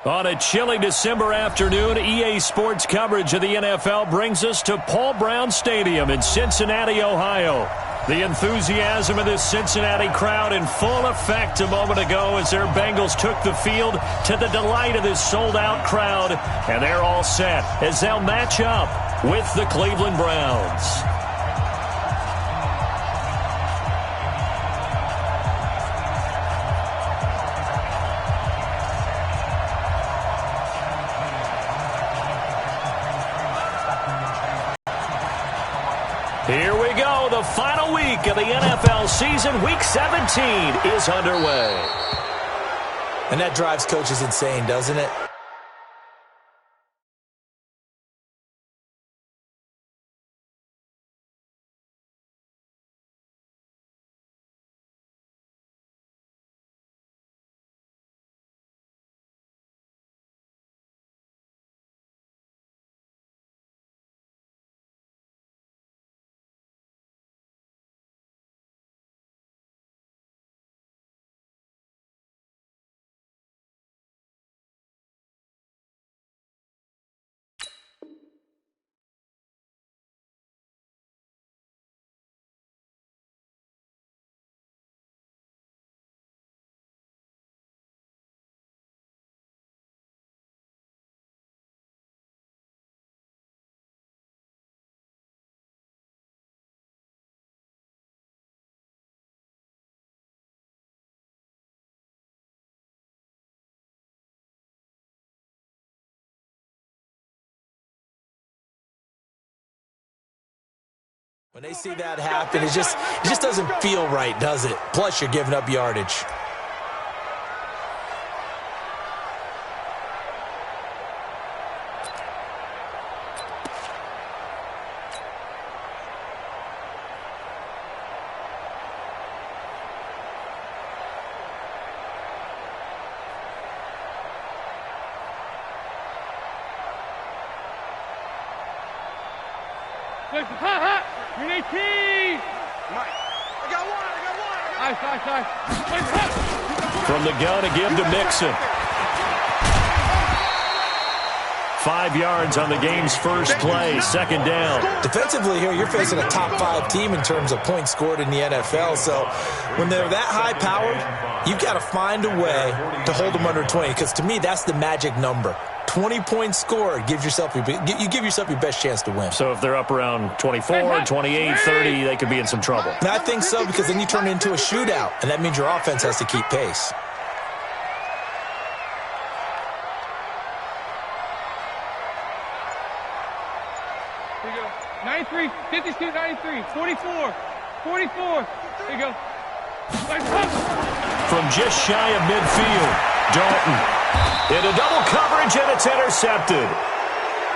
On a chilly December afternoon, EA Sports coverage of the NFL brings us to Paul Brown Stadium in Cincinnati, Ohio. The enthusiasm of this Cincinnati crowd in full effect a moment ago as their Bengals took the field to the delight of this sold-out crowd. And they're all set as they'll match up with the Cleveland Browns. Here we go. The final week of the NFL season. Week 17 is underway. And that drives coaches insane, doesn't it? When they see that happen, it just doesn't feel right, does it? Plus, you're giving up yardage. From the gun, a give to Mixon. 5 yards on the game's first play, second down. Defensively here, you're facing a top 5 team in terms of points scored in the NFL. So when they're that high-powered, you've got to find a way to hold them under 20. Because to me, that's the magic number. 20 points scored, you give yourself your best chance to win. So if they're up around 24, 28, 30, they could be in some trouble. And I think so, because then you turn it into a shootout, and that means your offense has to keep pace. Here you go. 93, 52, 93, 44, 44. Here you go. From just shy of midfield, Dalton. Into double coverage, and it's intercepted.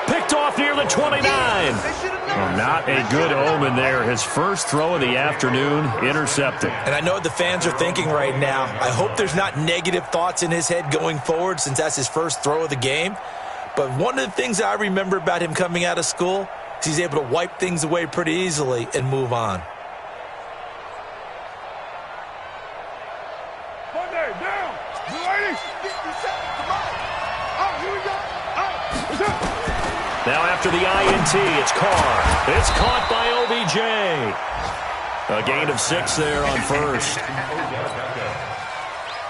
Picked off near the 29. Well, not a good omen there. His first throw of the afternoon, intercepted. And I know what the fans are thinking right now. I hope there's not negative thoughts in his head going forward since that's his first throw of the game. But one of the things I remember about him coming out of school is he's able to wipe things away pretty easily and move on. Now after the INT, it's Carr. It's caught by OBJ. A gain of 6 there on first.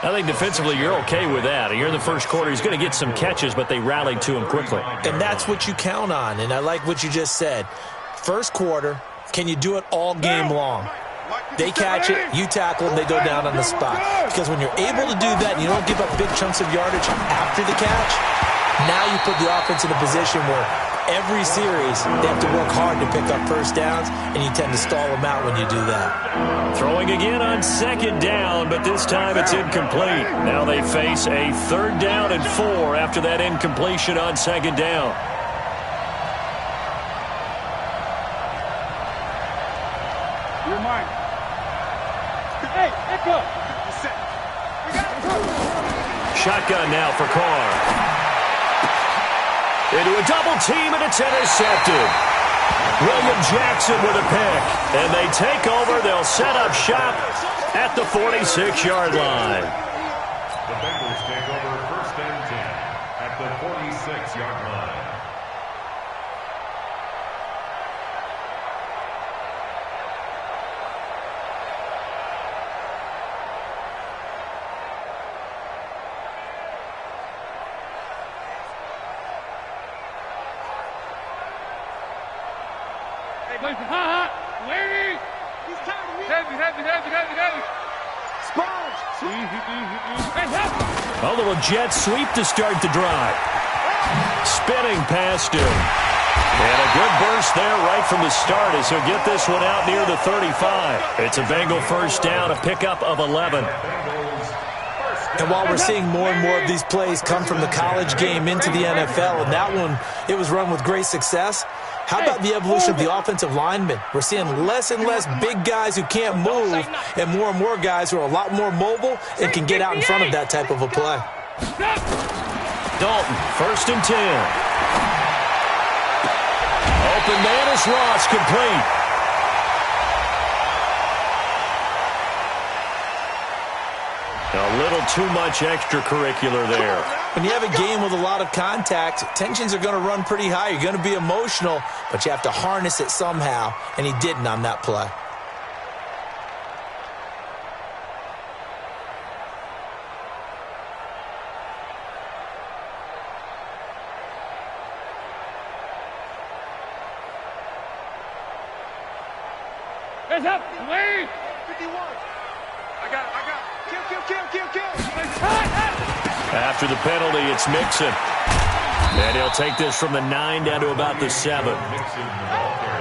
I think defensively you're okay with that. You're in the first quarter. He's going to get some catches, but they rallied to him quickly. And that's what you count on, and I like what you just said. First quarter, can you do it all game long? They catch it, you tackle them, they go down on the spot. Because when you're able to do that and you don't give up big chunks of yardage after the catch, now you put the offense in a position where every series they have to work hard to pick up first downs, and you tend to stall them out when you do that. Throwing again on second down, but this time it's incomplete. Now they face a 3rd down and 4 after that incompletion on second down. You're mine. Hey, Echo. Shotgun now for Carr. Into a double team, and it's intercepted. William Jackson with a pick. And they take over. They'll set up shop at the 46-yard line. The Bengals take over 1st and 10. 36-yard line. Waiting. He's tired of me. Heavy. Sponge. A little jet sweep to start the drive. Spinning past him. And a good burst there right from the start as he'll get this one out near the 35. It's a Bengal first down, a pickup of 11. And while we're seeing more and more of these plays come from the college game into the NFL, and that one, it was run with great success, how about the evolution of the offensive linemen? We're seeing less and less big guys who can't move and more guys who are a lot more mobile and can get out in front of that type of a play. Dalton, 1st and 10. Open man is Ross, complete. A little too much extracurricular there. When you have a game with a lot of contact, tensions are going to run pretty high. You're going to be emotional, but you have to harness it somehow, and he didn't on that play. Heads up. Wait. 51. I got it. Kill. After the penalty, it's Mixon. And he'll take this from the 9 down to about the 7.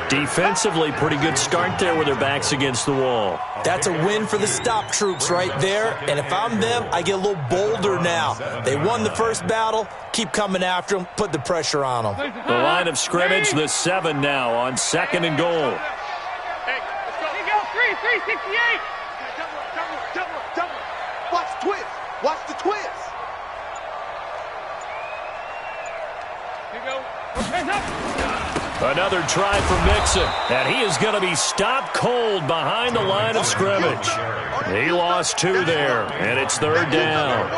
Defensively, pretty good start there with their backs against the wall. That's a win for the stop troops right there. And if I'm them, I get a little bolder now. They won the first battle. Keep coming after them. Put the pressure on them. The line of scrimmage, the 7 now on 2nd and goal. Hey, let's go. Here you go. 368. Double. Watch the twist. Here you go. Hands up. Another try for Mixon, and he is going to be stopped cold behind the line of scrimmage. He lost 2 there, and it's 3rd down.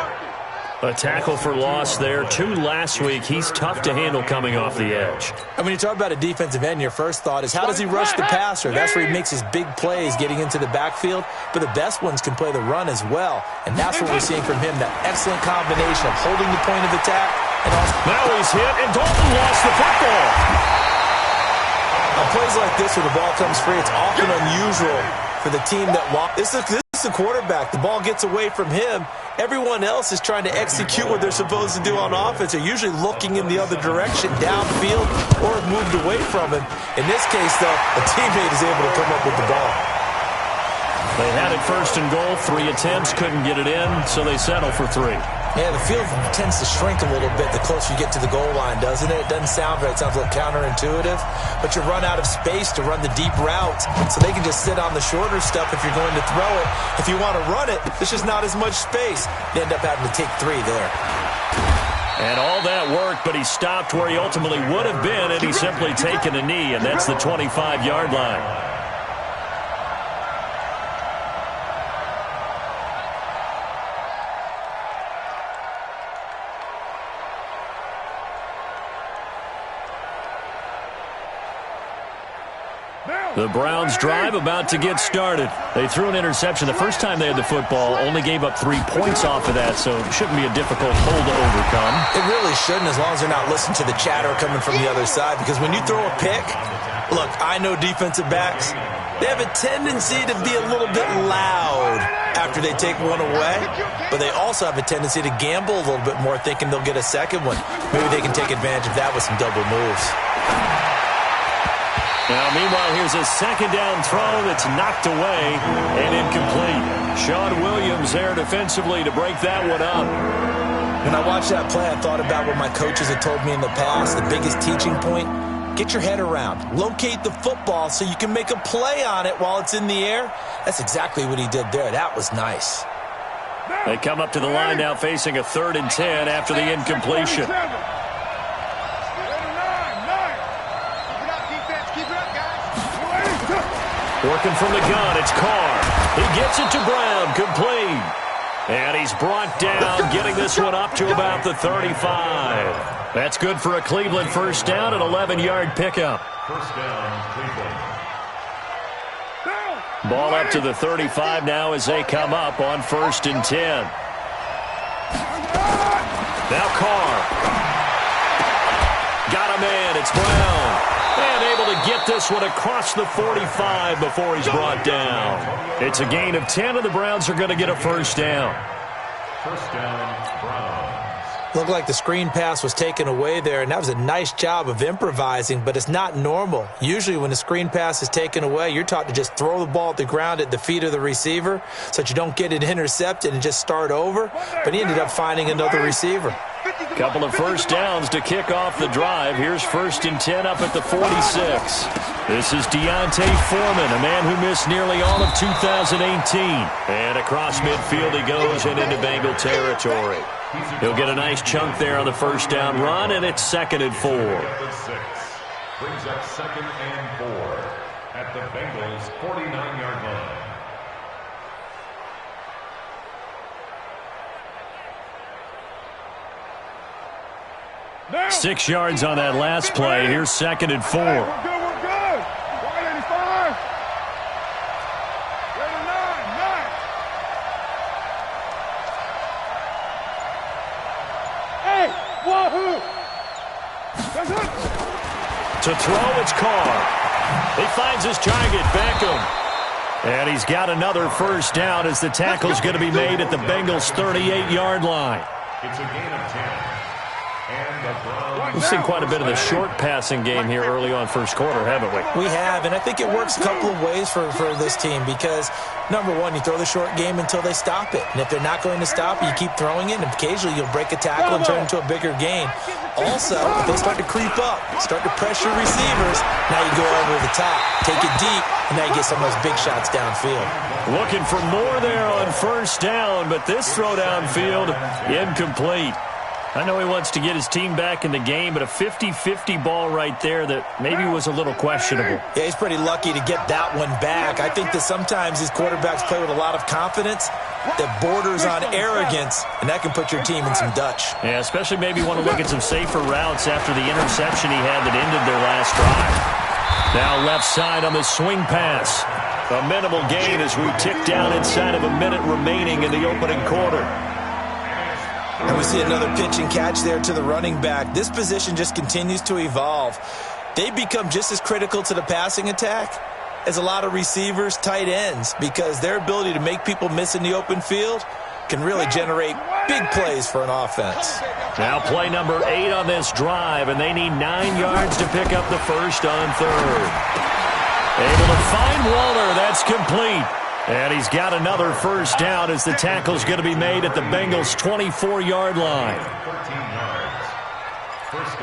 A tackle for loss there. 2 last week. He's tough to handle coming off the edge. And when you talk about a defensive end, your first thought is how does he rush the passer? That's where he makes his big plays getting into the backfield. But the best ones can play the run as well. And that's what we're seeing from him, that excellent combination of holding the point of attack. And also now he's hit, and Dalton lost the football. On plays like this where the ball comes free, it's often unusual for the team that this is the quarterback. The ball gets away from him. Everyone else is trying to execute what they're supposed to do on offense. They're usually looking in the other direction, downfield, or moved away from him. In this case, though, a teammate is able to come up with the ball. They had it 1st and goal. 3 attempts, couldn't get it in, so they settle for 3. Yeah, the field tends to shrink a little bit the closer you get to the goal line, doesn't it? It doesn't sound right. It sounds a little counterintuitive. But you run out of space to run the deep routes, so they can just sit on the shorter stuff if you're going to throw it. If you want to run it, there's just not as much space. You end up having to take 3 there. And all that work, but he stopped where he ultimately would have been, and he's simply taken a knee, and that's the 25-yard line. The Browns drive about to get started. They threw an interception the first time they had the football, only gave up 3 points off of that, so it shouldn't be a difficult hole to overcome. It really shouldn't, as long as they're not listening to the chatter coming from the other side, because when you throw a pick, look, I know defensive backs, they have a tendency to be a little bit loud after they take one away, but they also have a tendency to gamble a little bit more, thinking they'll get a second one. Maybe they can take advantage of that with some double moves. Now, meanwhile, here's a 2nd down throw that's knocked away and incomplete. Sean Williams there defensively to break that one up. When I watched that play, I thought about what my coaches had told me in the past. The biggest teaching point, get your head around. Locate the football so you can make a play on it while it's in the air. That's exactly what he did there. That was nice. They come up to the line now facing a 3rd and 10 after the incompletion. Keep it up, guys. Working from the gun, it's Carr. He gets it to Brown, complete. And he's brought down, getting this one up to about the 35. That's good for a Cleveland first down, an 11-yard pickup. First down, Cleveland. Ball up to the 35 now as they come up on 1st and 10. Now Carr. Got a man. It's Brown. And able to get this one across the 45 before he's brought down. It's a gain of 10, and the Browns are going to get a first down. First down, Browns. Looked like the screen pass was taken away there, and that was a nice job of improvising, but it's not normal. Usually when the screen pass is taken away, you're taught to just throw the ball at the ground at the feet of the receiver so that you don't get it intercepted and just start over, but he ended up finding another receiver. Couple of first downs to kick off the drive. Here's 1st and 10 up at the 46. This is Deontay Foreman, a man who missed nearly all of 2018. And across midfield he goes and into Bengal territory. He'll get a nice chunk there on the first down run, and it's 2nd and 4. Brings up 2nd and 4 at the Bengals' 49-yard line. 6 yards on that last play. Here's 2nd and 4. We're good. 185. We're at 9. Hey, wahoo! That's it. To throw, it's Carr. He finds his target, Beckham. And he's got another first down as the tackle's going to be made at the Bengals' 38-yard line. It's a gain of 10. We've seen quite a bit of the short passing game here early on first quarter, haven't we? We have, and I think it works a couple of ways for this team because, number one, you throw the short game until they stop it. And if they're not going to stop it, you keep throwing it, and occasionally you'll break a tackle and turn it into a bigger gain. Also, if they start to creep up, start to pressure receivers, now you go over the top, take it deep, and now you get some of those big shots downfield. Looking for more there on first down, but this throw downfield, incomplete. I know he wants to get his team back in the game, but a 50-50 ball right there that maybe was a little questionable. Yeah, he's pretty lucky to get that one back. I think that sometimes these quarterbacks play with a lot of confidence that borders on arrogance, and that can put your team in some Dutch. Yeah, especially maybe want to look at some safer routes after the interception he had that ended their last drive. Now left side on the swing pass. A minimal gain as we tick down inside of a minute remaining in the opening quarter. And we see another pitch and catch there to the running back. This position just continues to evolve. They become just as critical to the passing attack as a lot of receivers, tight ends, because their ability to make people miss in the open field can really generate big plays for an offense. Now play number 8 on this drive, and they need 9 yards to pick up the first on third. Able to find Waller. That's complete. And he's got another first down as the tackle's going to be made at the Bengals' 24-yard line.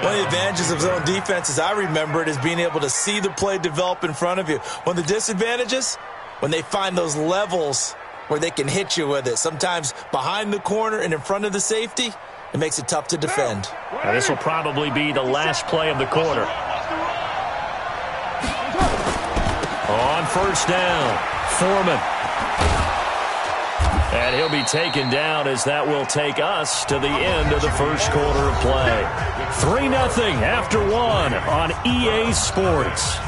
One of the advantages of zone defense, as I remember it, is being able to see the play develop in front of you. One of the disadvantages, when they find those levels where they can hit you with it, sometimes behind the corner and in front of the safety, it makes it tough to defend. Now, this will probably be the last play of the quarter. On first down, Foreman. And he'll be taken down as that will take us to the end of the first quarter of play. 3-0 after 1 on EA Sports.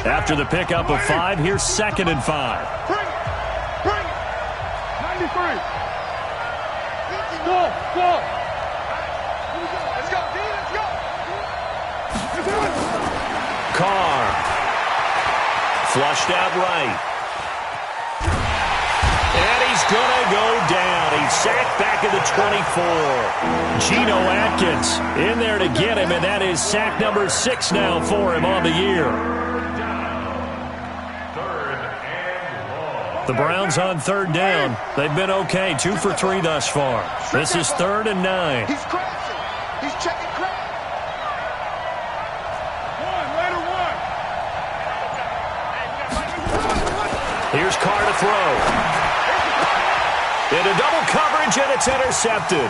After the pickup of 5, here's 2nd and 5. Bring it. 93. Go. Let's go. Carr. Flushed out right. And he's going to go down. He's sacked back at the 24. Geno Atkins in there to get him, and that is sack number 6 now for him on the year. The Browns on third down. They've been okay, 2 for 3 thus far. This is 3rd and 9. He's crashing. He's checking crash. 1. Here's Carr to throw. Into double coverage, and it's intercepted.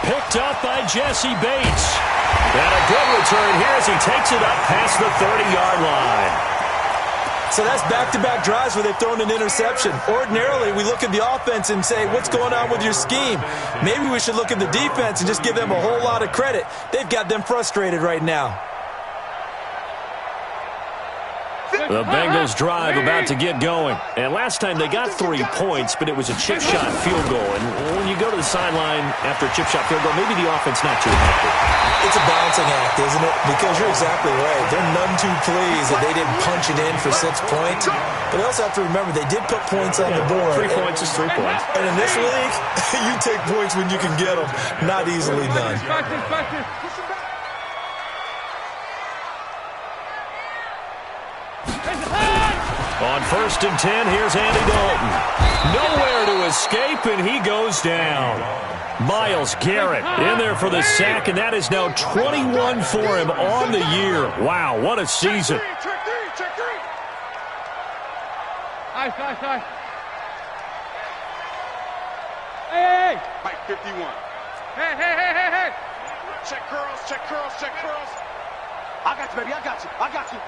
Picked up by Jesse Bates. And a good return here as he takes it up past the 30-yard line. So that's back-to-back drives where they've thrown an interception. Ordinarily, we look at the offense and say, what's going on with your scheme? Maybe we should look at the defense and just give them a whole lot of credit. They've got them frustrated right now. The Bengals drive about to get going. And last time they got 3 points, but it was a chip shot field goal. And when you go to the sideline after a chip shot field goal, maybe the offense not too happy. It's a balancing act, isn't it? Because you're exactly right. They're none too pleased that they didn't punch it in for 6 points. But they also have to remember they did put points on the board. 3 points is 3 points. And in this league, you take points when you can get them. Not easily done. On 1st and 10, here's Andy Dalton. Nowhere to escape, and he goes down. Myles Garrett in there for the sack, and that is now 21 for him on the year. Wow, what a season. Check three. Nice. Hey. Mike 51. Hey. Check curls. I got you, baby. I got you.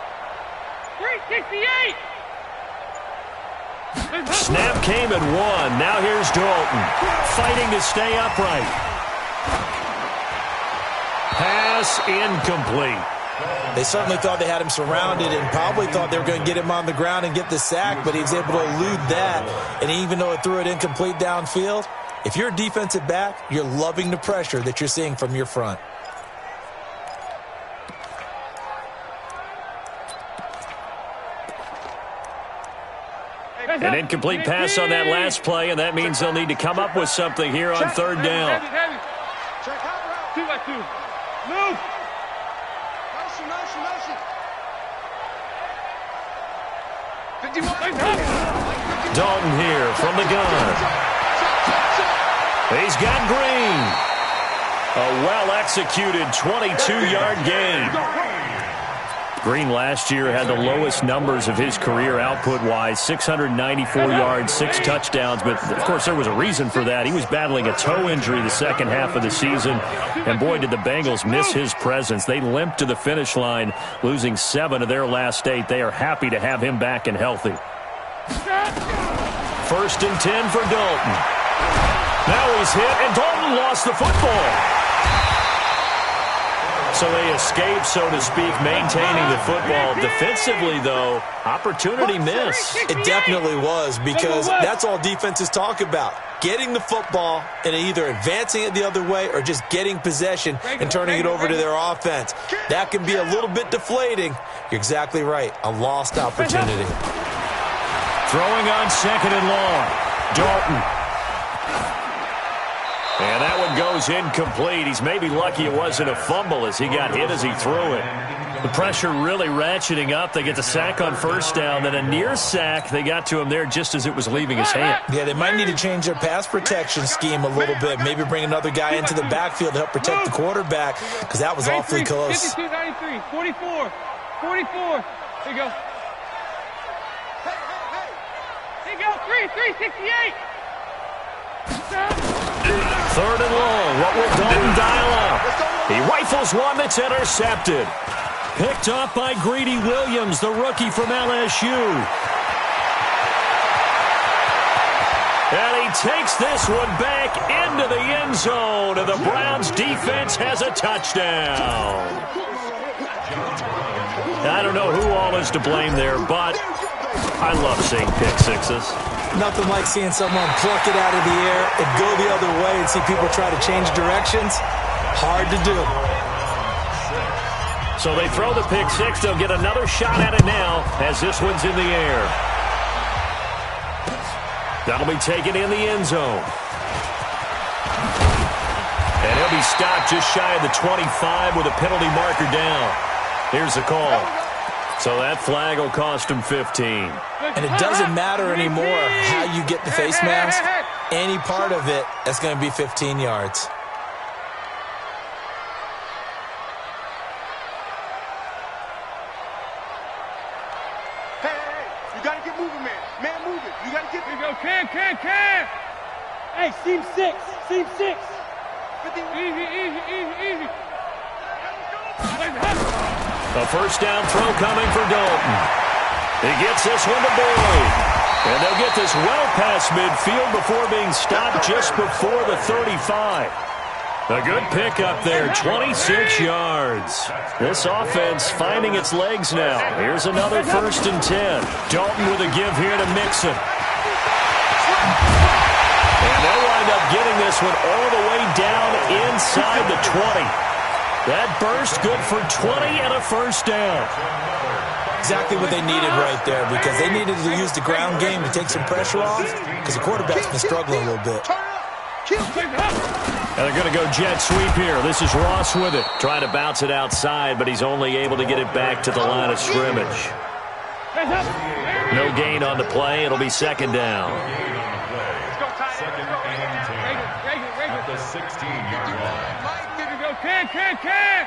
368. Snap came and won. Now here's Dalton, fighting to stay upright. Pass incomplete. They certainly thought they had him surrounded and probably thought they were going to get him on the ground and get the sack, but he was able to elude that. And even though it threw it incomplete downfield, if you're a defensive back, you're loving the pressure that you're seeing from your front. An incomplete pass on that last play, and that means they'll need to come up with something here on 3rd down. Heavy. 2-by-2. Move. Dalton here from the gun. He's got Green. A well-executed 22-yard gain. Green last year had the lowest numbers of his career output-wise, 694 yards, 6 touchdowns. But, of course, there was a reason for that. He was battling a toe injury the second half of the season. And, boy, did the Bengals miss his presence. They limped to the finish line, losing 7 of their last 8. They are happy to have him back and healthy. 1st and 10 for Dalton. Now he's hit, and Dalton lost the football. So they escape, so to speak, maintaining the football. Defensively, though, opportunity miss. It definitely was, because that's all defenses talk about. Getting the football and either advancing it the other way or just getting possession and turning it over to their offense. That can be a little bit deflating. You're exactly right. A lost opportunity. Throwing on 2nd and long. Dalton. And that one goes incomplete. He's maybe lucky it wasn't a fumble as he got hit as he threw it. The pressure really ratcheting up. They get the sack on 1st down. Then a near sack. They got to him there just as it was leaving his hand. Yeah, they might need to change their pass protection scheme a little bit. Maybe bring another guy into the backfield to help protect the quarterback, because that was awfully close. 52, 93, 44. There you go. There you go, 368. 3rd and long. What will Dalton dial up? He rifles one that's intercepted. Picked up by Greedy Williams, the rookie from LSU. And he takes this one back into the end zone, and the Browns defense has a touchdown. I don't know who all is to blame there, but I love seeing pick sixes. Nothing like seeing someone pluck it out of the air and go the other way and see people try to change directions. Hard to do. So they throw the pick six. They'll get another shot at it now as this one's in the air. That'll be taken in the end zone. And he'll be stopped just shy of the 25 with a penalty marker down. Here's the call. So that flag will cost him 15. And it doesn't matter anymore how you get the face mask. Any part of it, that's going to be 15 yards. Hey, you got to get moving, man. Man, move it. You got to get... Here you go, Cam. Hey, seam six. Easy. A first down throw coming for Dalton. He gets this one to Boyd. And they'll get this well past midfield before being stopped just before the 35. A good pickup there, 26 yards. This offense finding its legs now. Here's another 1st and 10. Dalton with a give here to Mixon. And they'll wind up getting this one all the way down inside the 20. That burst good for 20 and a first down. Exactly what they needed right there, because they needed to use the ground game to take some pressure off, because the quarterback's been struggling a little bit. And they're going to go jet sweep here. This is Ross with it. Trying to bounce it outside, but he's only able to get it back to the line of scrimmage. No gain on the play. It'll be 2nd down. Second and 10 at the 16-yard line. Can.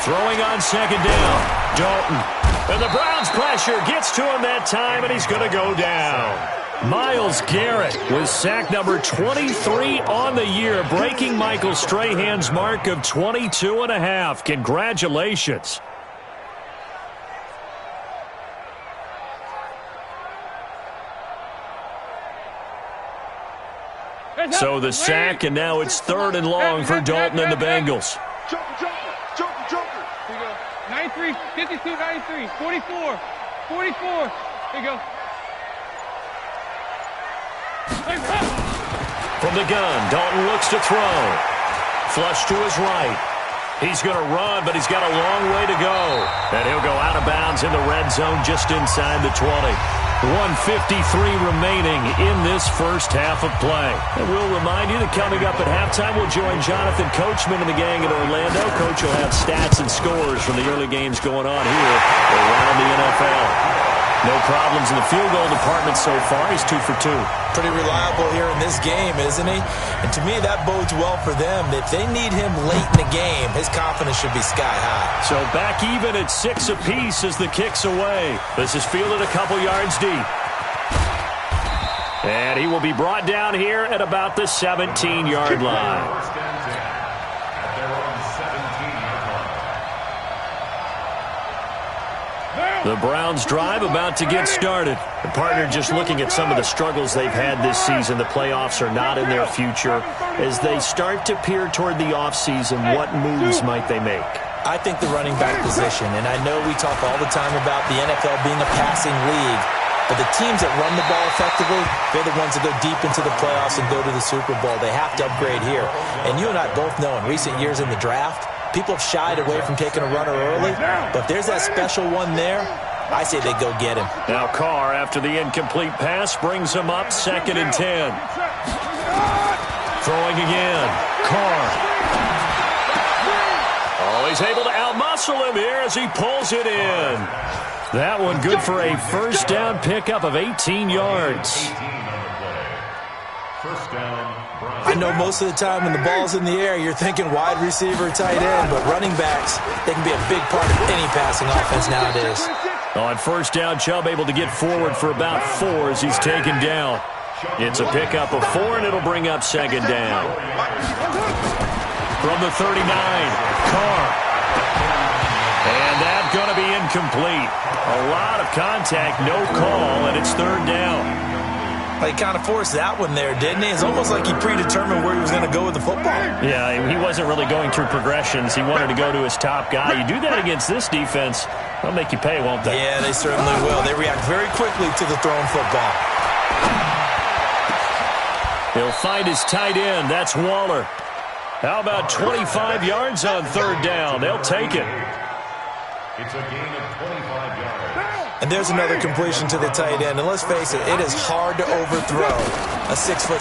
Throwing on 2nd down. Dalton. And the Browns pressure gets to him that time, and he's going to go down. Myles Garrett with sack number 23 on the year, breaking Michael Strahan's mark of 22.5. Congratulations. So the sack, and now it's 3rd and long for Dalton and the Bengals. Joker. Here you go. 93, 52, 93, 44. Here you go. From the gun, Dalton looks to throw. Flush to his right. He's going to run, but he's got a long way to go. And he'll go out of bounds in the red zone just inside the 20. 1:53 remaining in this first half of play. And we'll remind you that coming up at halftime, we'll join Jonathan Coachman and the gang in Orlando. Coach will have stats and scores from the early games going on here around the NFL. No problems in the field goal department so far. He's 2 for 2. Pretty reliable here in this game, isn't he? And to me, that bodes well for them. If they need him late in the game, his confidence should be sky high. So back even at 6 apiece as the kick's away. This is fielded a couple yards deep. And he will be brought down here at about the 17-yard line. First and 10 at their own 17-yard line. The Browns drive about to get started. The partner just looking at some of the struggles they've had this season. The playoffs are not in their future. As they start to peer toward the offseason, what moves might they make? I think the running back position, and I know we talk all the time about the NFL being a passing league, but the teams that run the ball effectively, they're the ones that go deep into the playoffs and go to the Super Bowl. They have to upgrade here. And you and I both know in recent years in the draft, people have shied away from taking a runner early, but if there's that special one there, I say they go get him. Now Carr, after the incomplete pass, brings him up 2nd and 10. Throwing again. Carr. Oh, he's able to outmuscle him here as he pulls it in. That one good for a first down pickup of 18 yards. 18 on the play. First down, Browns. I know most of the time when the ball's in the air, you're thinking wide receiver, tight end, but running backs, they can be a big part of any passing offense nowadays. On first down, Chubb able to get forward for about 4 as he's taken down. It's a pickup of 4, and it'll bring up 2nd down. From the 39, Carr. And that's going to be incomplete. A lot of contact, no call, and it's 3rd down. He kind of forced that one there, didn't he? It's almost like he predetermined where he was going to go with the football. Yeah, he wasn't really going through progressions. He wanted to go to his top guy. You do that against this defense, they'll make you pay, won't they? Yeah, they certainly will. They react very quickly to the thrown football. He'll find his tight end. That's Waller. How about 25 yards on 3rd down? They'll take it. It's a gain of 25 yards. And there's another completion to the tight end. And let's face it, it is hard to overthrow a 6'6"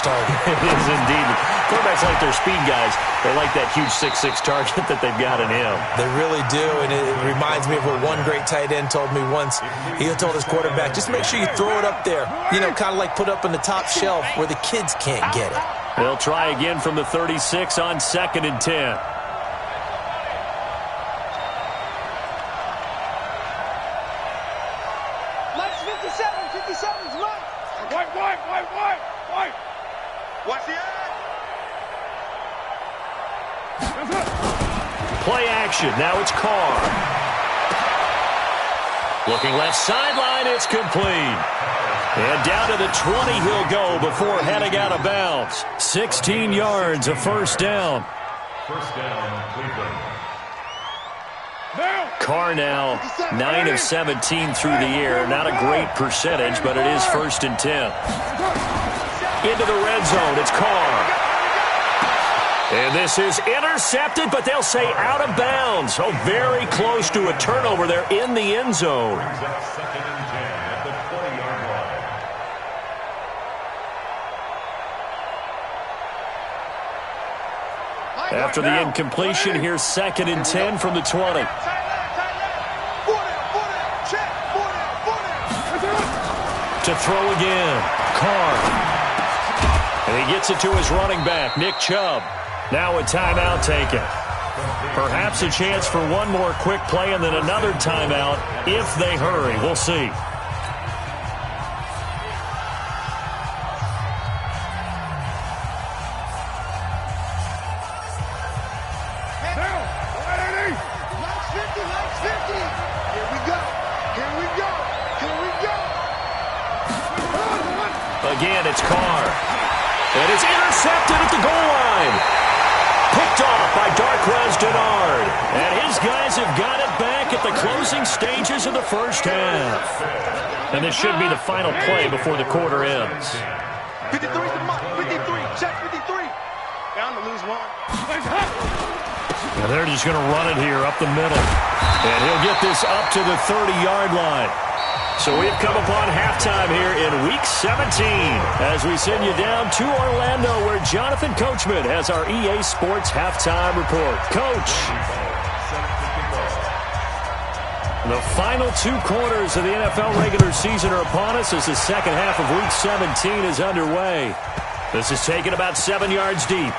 target. It is indeed. Quarterbacks like their speed guys. They like that huge 6'6" target that they've got in him. They really do, and it reminds me of what one great tight end told me once. He told his quarterback, just make sure you throw it up there. You know, kind of like put up on the top shelf where the kids can't get it. They'll try again from the 36 on 2nd and 10. Watch the Play action. Now it's Carr. Looking left sideline. It's complete. And down to the 20 he'll go before heading out of bounds. 16 yards, a first down. First down, Cleveland. Carr now 9 of 17 through the air. Not a great percentage, but it is 1st and 10. Into the red zone. It's Carr. And this is intercepted, but they'll say out of bounds. Oh, very close to a turnover there in the end zone. Brings up 2nd and 10 at the 20-yard line. After the incompletion, here's 2nd and 10 from the 20. To throw again. Carr. And he gets it to his running back, Nick Chubb. Now a timeout taken. Perhaps a chance for one more quick play and then another timeout if they hurry. We'll see. Again, it's Carr. And it's intercepted at the goal line. Picked off by Darquez Denard. And his guys have got it back at the closing stages of the first half. And this should be the final play before the quarter ends. 53 is the mark. 53. Check 53. Down to lose one. And they're just going to run it here up the middle. And he'll get this up to the 30-yard line. So we've come upon halftime here in Week 17 as we send you down to Orlando where Jonathan Coachman has our EA Sports Halftime Report. Coach. The final 2 quarters of the NFL regular season are upon us as the second half of Week 17 is underway. This is taken about 7 yards deep.